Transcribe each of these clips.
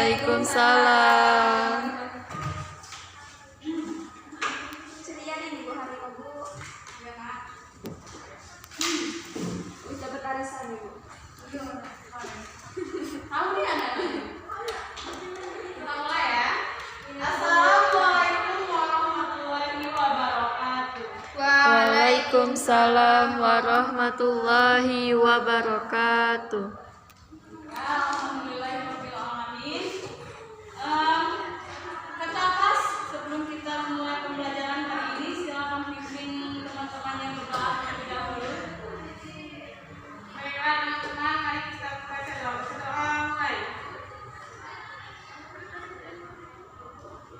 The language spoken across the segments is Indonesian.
Waalaikumsalam. Ceria nih Ibu hari Ibu. Ya Kak. Bisa bertarisan Ibu. Tahu nih anak. Kita mulai ya. Assalamualaikum warahmatullahi wabarakatuh. Waalaikumsalam warahmatullahi wabarakatuh. Alhamdulillahirrahmanirrahim. Kata pas sebelum kita mulai pembelajaran hari ini, silakan pimpin teman-teman yang berdoa terlebih dahulu. Baiklah teman-teman, mari kita baca doa mulai.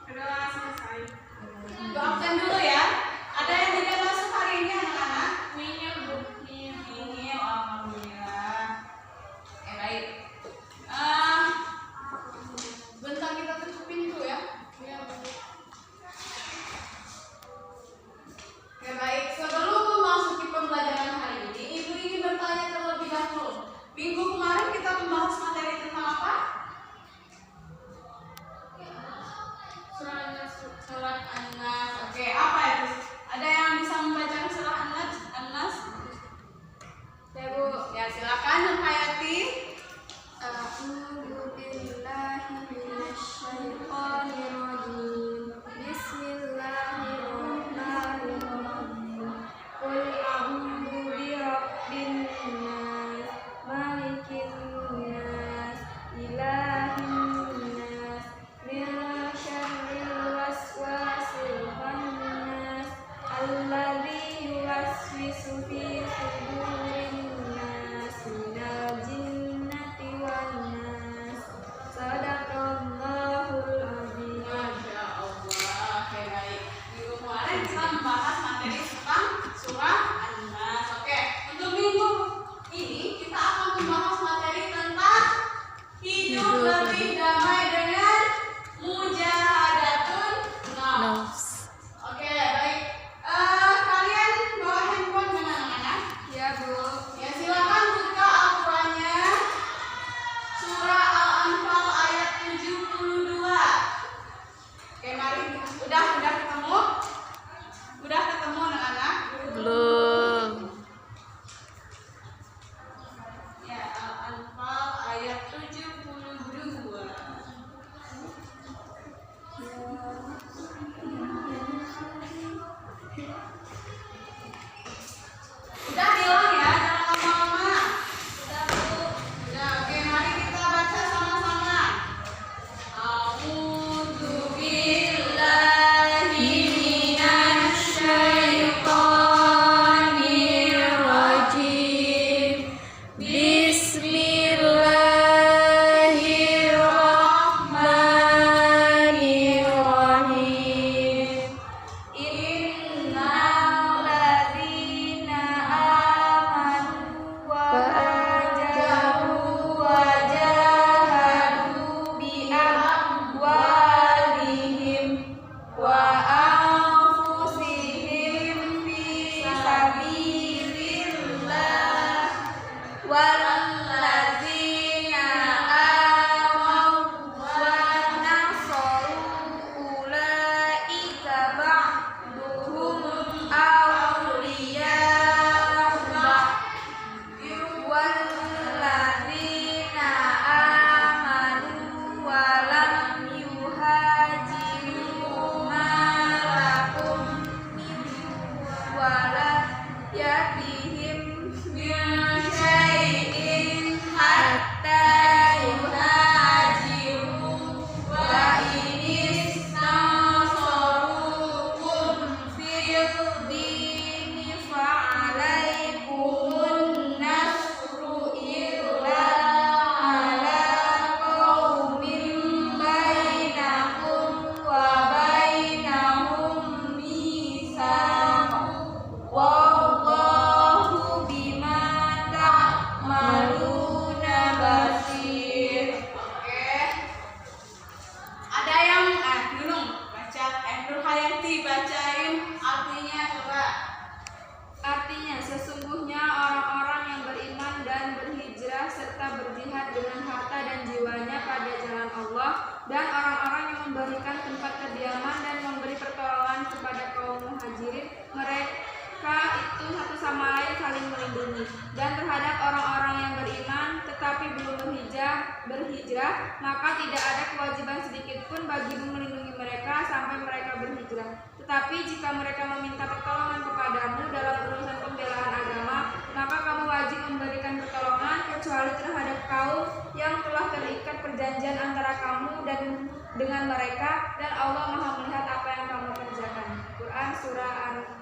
Doa selesai. Doa absen dulu ya. Ada yang tidak masuk hari ini anak-anak? Nihil Bu. Nihil, alhamdulillah. Baik. Bentar kita tutup pintu ya. Oke baik, sebelum memasuki pembelajaran hari ini, Ibu ingin bertanya terlebih dahulu. Minggu kemarin kita membahas materi tentang apa? Surat An-Nas. Oke, apa itu? Ada yang bisa membaca surah An-Nas? Ya Bu, ya silakan Nur Hayati. A'udzu billahi minasyaitonir rajim. Bismillahirrahmanirrahim. Qul a'udzu birabbin nas, malikin nas, ilahin nas, min syarril waswasil khannas, alladzi yuwaswisu fi sudurin nas, minal jinnati wan nas. Sadaqallahul azim. Masya Allah. Oke baik. Minggu kemarin kita membahas materi tentang surah An-Nas. Oke, untuk minggu ini kita akan membahas materi tentang hidup lebih damai dengan mujahadatun nafs. Oke baik. Kalian bawa handphone dengan anak-anak? Ya Bu. Ya silakan buka Al-Qur'annya. Surah Al-Anfal ayat 72. Oke, mari. Udah ketemu? Udah ketemu anak-anak? Belum. Ya, Al-Anfal ayat 72. Udah bilang ya, jangan lama-lama. Udah Bu. Udah, oke, mari kita baca sama-sama. A'udzu billahi minasy syaithanir rajim. Bismillahirrahmanirrahim. Innal ladzina amanu wa hajaru wa jahadu bi amwalihim wa anfusihim fi sabilillah wal ladzina amanu wa nasaru ulaika ba'duhum awliya'u ba'd walladzina amanu wa lam yuhajiru ma lakum min walayatihim min syai'in hatta yuhajiru wa inistansarukum fil dini fa'alaikumun nasru illa ala qaumin bainakum wa bainahum mitsaq wallahu bima ta'maluna basir. Oke. Ada yang Nunung baca, Nur Hayati bacain artinya coba. Artinya sesungguhnya orang-orang yang beriman dan berhijrah serta berjihad dengan harta dan jiwanya pada jalan Allah Allah, dan orang-orang yang memberikan tempat kediaman dan memberi pertolongan kepada kaum muhajirin, mereka itu satu sama lain saling melindungi. Dan terhadap orang-orang yang beriman tetapi belum berhijrah, maka tidak ada kewajiban sedikit pun bagimu melindungi mereka sampai mereka berhijrah. Tetapi jika mereka meminta pertolongan kepadamu dalam urusan pembelaan agama, maka kamu wajib memberikan pertolongan kecuali terhadap kaum yang telah terikat perjanjian antara kamu dan dengan mereka, dan Allah Maha melihat apa yang kamu kerjakan. Quran Surah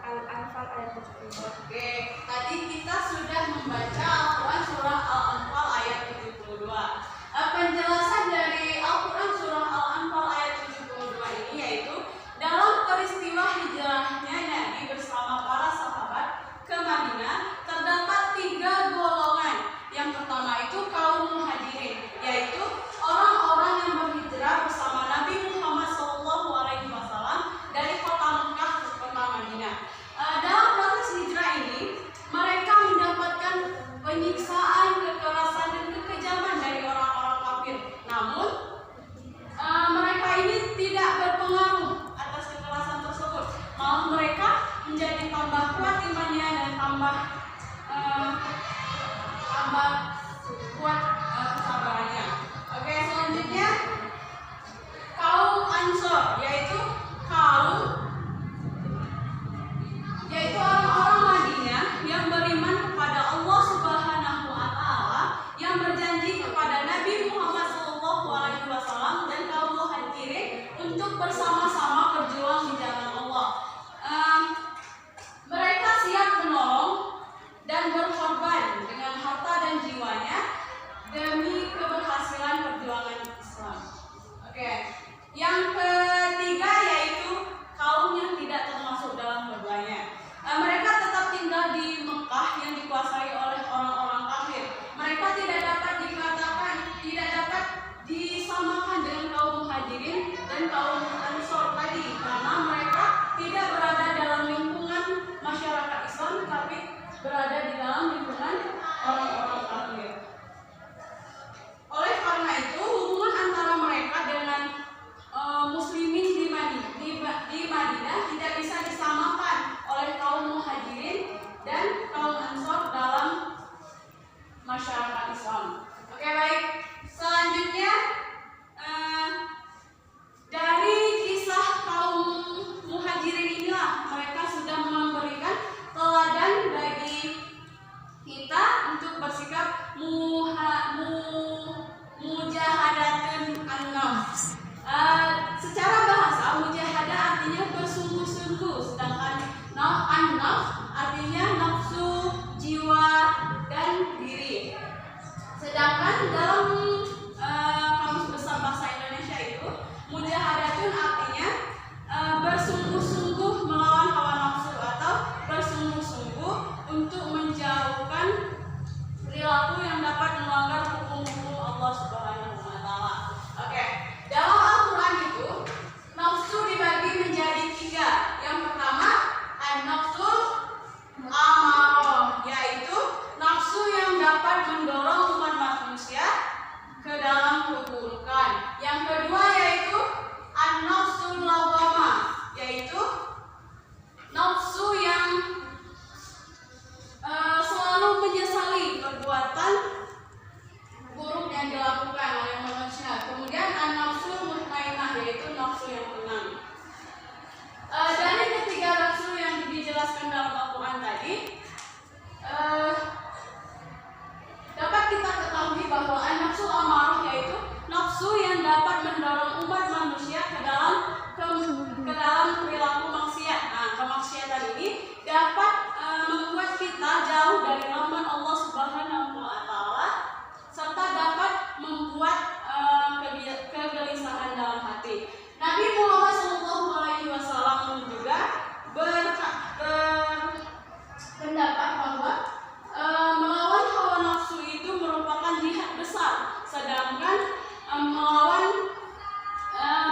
Al-Anfal ayat 70. Oke, tadi kita sudah membaca Al-Quran Surah Al-Anfal ayat 72. Penjelasan dari Al-Quran Surah Al-Anfal ayat 72 ini yaitu dalam peristiwa hijrahnya Nabi bersama para sahabat ke Madinah terdapat 3 golongan. Yang pertama itu kaum muhajirin, yaitu orang-orang yang berhijrah bersama Nabi Muhammad SAW dari kota Mekah ke kota Madinah. Dalam proses hijrah ini mereka mendapatkan penyiksaan, kekerasan dan kekejaman dari orang-orang kafir. Namun mereka ini tidak berpengaruh atas kekerasan tersebut. Malah mereka menjadi tambah kuat imannya dan tambah kuat kesabarannya. Oke, selanjutnya kaum Ansor, yaitu orang-orang Madinah yang beriman kepada Allah Subhanahu wa taala, yang berjanji kepada Nabi Muhammad SAW dan kaum muhajirin untuk bersama-sama berjuang di jalan Allah. Mereka siap menolong dan berkorban dengan harta dan jiwanya demi keberhasilan perjuangan Islam. Oke, yang ketiga yaitu kaum yang tidak termasuk dalam keduanya. Mereka tetap tinggal di Mekah yang dikuasai oleh orang-orang kafir. Mereka tidak dapat disamakan dengan kaum muhajirin dan kaum ansor tadi, karena mereka tidak berada dalam lingkungan masyarakat Islam, tapi berada di dalam lingkungan orang-orang kafir. Oleh karena itu, hubungan antara mereka dengan muslimin di Madinah tidak bisa disamakan oleh kaum muhajirin dan kaum ansor dalam masyarakat Islam. Oke, baik. Selanjutnya dari kisah kaum muhajirin inilah mereka sudah memberikan teladan bagi kita untuk bersikap mujahadatun an-nafs. Secara bahasa mujahadah artinya bersungguh-sungguh, sedangkan an-nafs artinya nafsu, jiwa dan diri. Sedangkan dalam kamus besar bahasa Indonesia itu mujahadatun artinya bersungguh-sungguh melawan hawa nafsu atau bersungguh-sungguh untuk menjauhkan perilaku yang dapat melanggar hukum-hukum Allah Subhanahu wa taala. Oke, dalam Al-Qur'an itu nafsu dibagi menjadi 3. Yang pertama an-nafsul amarah, yaitu nafsu yang dapat mendorong umat manusia ke dalam keburukan. Yang kedua yaitu an-nafsul lawwamah, yaitu nafsu yang selalu menyesali perbuatan buruk yang dilakukan oleh manusia. Kemudian an-nafsul mutmainnah, yaitu nafsu yang tenang. Dari ketiga nafsu yang dijelaskan dalam Al-Quran tadi, dapat kita ketahui bahwa an-nafsul amarah yaitu nafsu yang dapat mendorong umat manusia ke dalam perilaku maksiat. Nah, kemaksiatan ini dapat membuat kita jauh dari rahmat Allah Subhanahu wa taala, serta dapat membuat kegelisahan dalam hati. Nabi Muhammad SAW juga berpendapat bahwa melawan hawa nafsu itu merupakan jihad besar, sedangkan melawan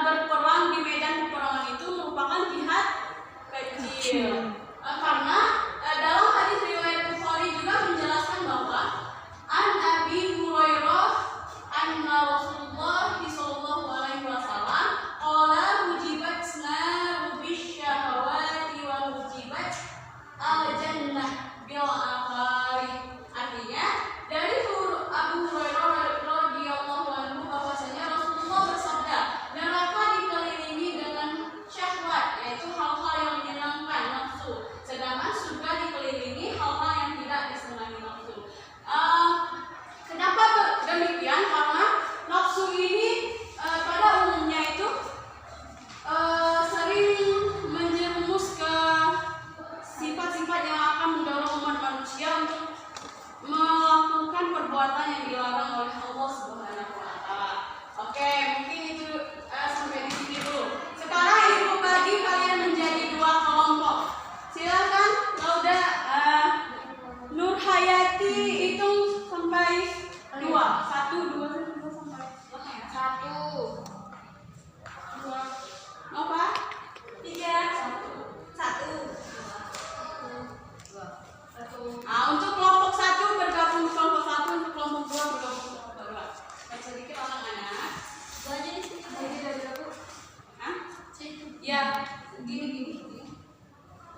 berperang di medan peperangan itu merupakan jihad yang dilarang oleh Allah Subhanahu wa Ta'ala. Oke, mungkin itu sampai di sini dulu. Sekarang ibu bagi kalian menjadi dua kelompok. Silakan Lauda, Nur Hayati hitung sampai 2. 1, 2 sampai Satu. 2. Nova? 3. 1. Nah, untuk kelompok 1 bergabung ke kelompok 1, untuk kelompok 2 bergabung ke kelompok 2. Sedikit anak-anak. Hah? Ya, gini.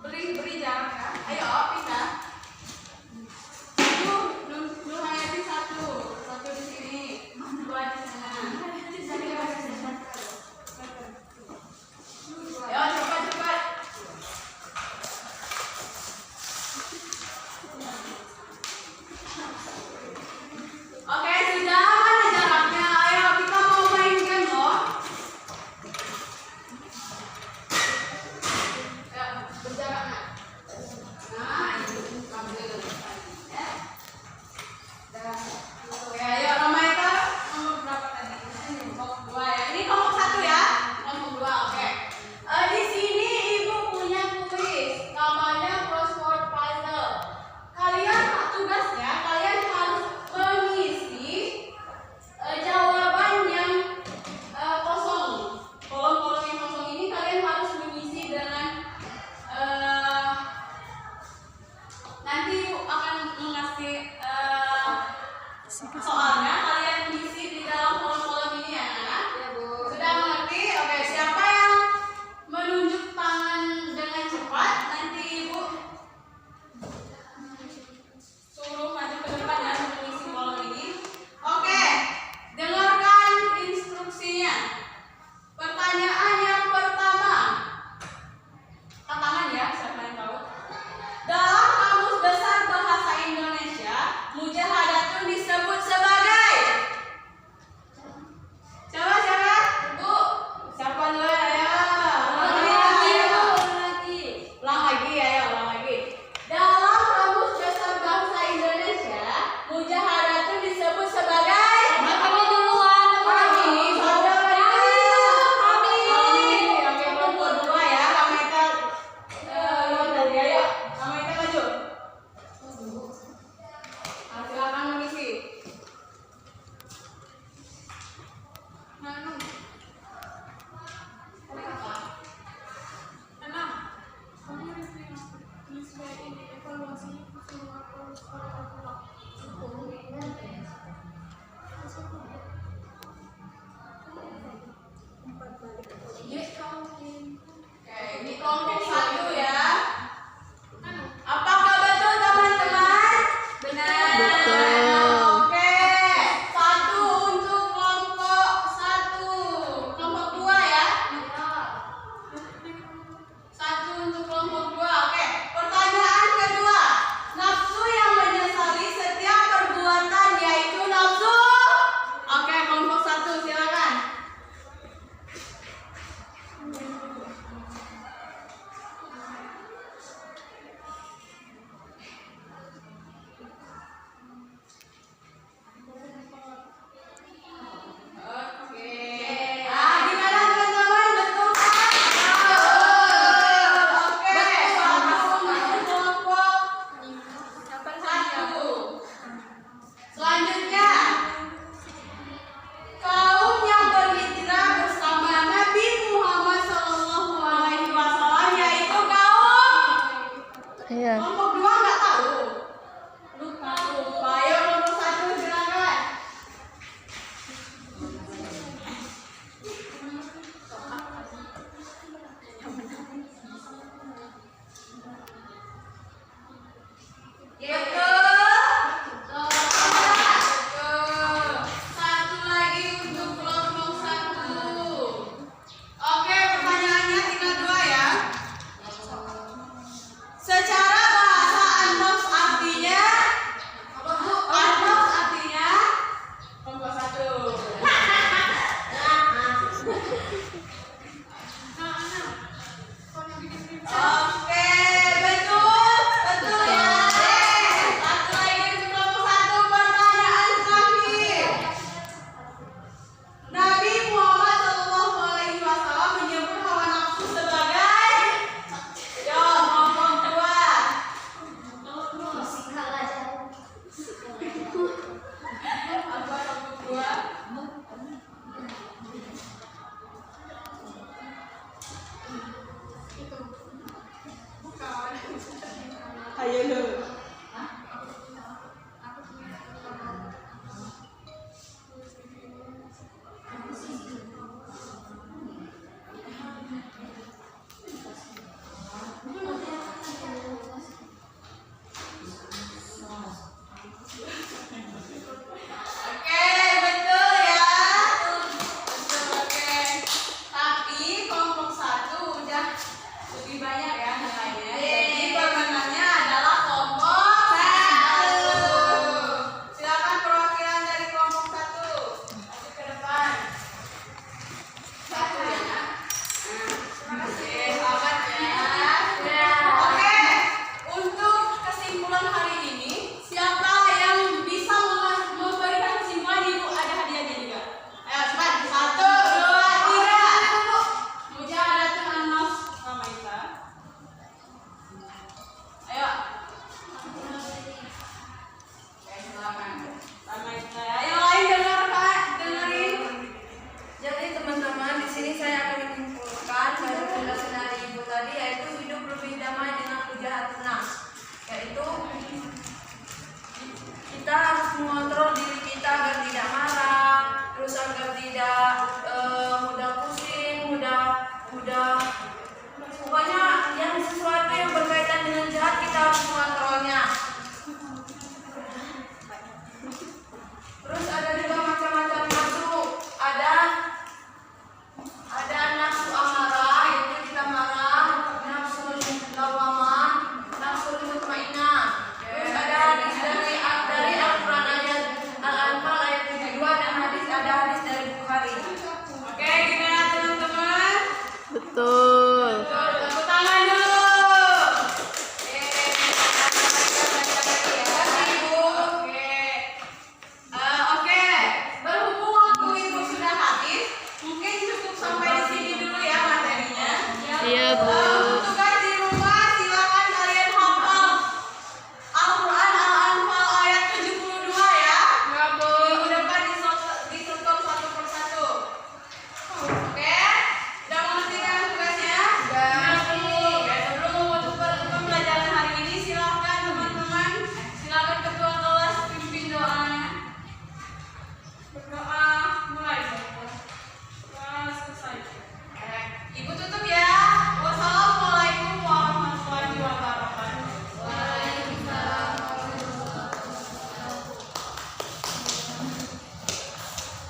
Beri jarak ya. Ayo, pindah. Nur Hayati 1 di sini, 2 di sana. Ayo cepat. Oke, sudah mana jaraknya? Ayo kita mau main game loh. Ya, berjarak nak. Nah, itu ambil. Ya. Oke, ayo Ramaita nomor berapa tadi? Kelompok 2 ya. Ini kelompok 1 ya. Kelompok 2, oke. Di sini ibu punya kuis. Namanya crossword puzzle. Kalian tugasnya kalian harus mengisi jawaban yang kosong. Kolom-kolom yang kosong ini kalian harus mengisi dengan nanti ibu akan mengasih soalnya.